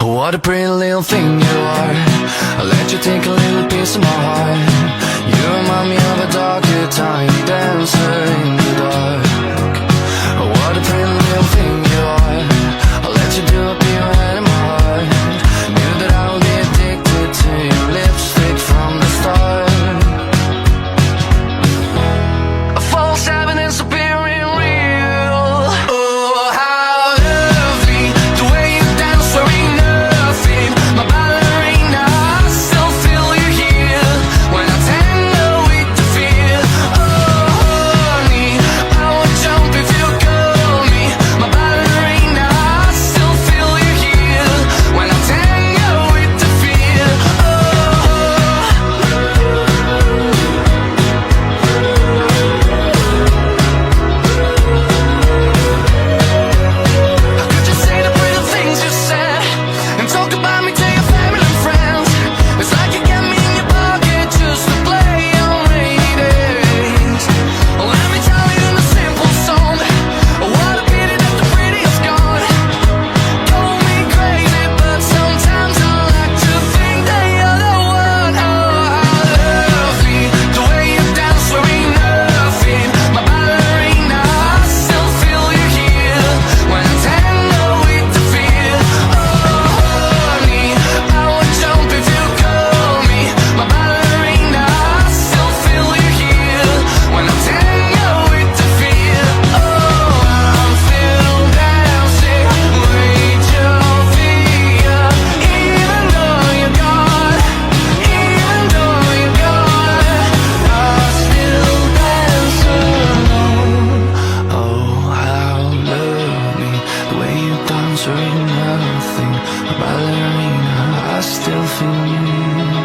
What a pretty little thing you are. I'll let you take a little piece of my heart. You remind me of a darker tiny dancer in the dark. What a pretty little thing you are. I'll let you do a beat right in my heart. Knew that I would be addicted to your lipstick from the start. A false evidence appearing real. Oh, how lovely the way you dance, wearing nothing. My ballerina, I still feel you here when I tango with the fear. Oh, honey, I would jump if you call me. My ballerina, I still feel you here when I tango with the fear. How could you say the pretty things you said and talk about me to your family and friends? It's like you get me in your pocket just to play on rainy days. Well, let me tell you in a simple song, what a pity that the prettiest gone. Call me crazy, but sometimes I like to think that you're the one. Oh, how lovely the way you dance, wearing nothing. My ballerina, I still feel you here when I tango with the fear. Oh, honey, I would jump if you call me. My ballerina, I still feel you here when I tango with the fear. Oh, I'm still dancing with your fear, even though you're gone, even though you're gone. I still dance alone. Oh, how lovely the way you dance, wearing nothing. A ballerina, I still feel you.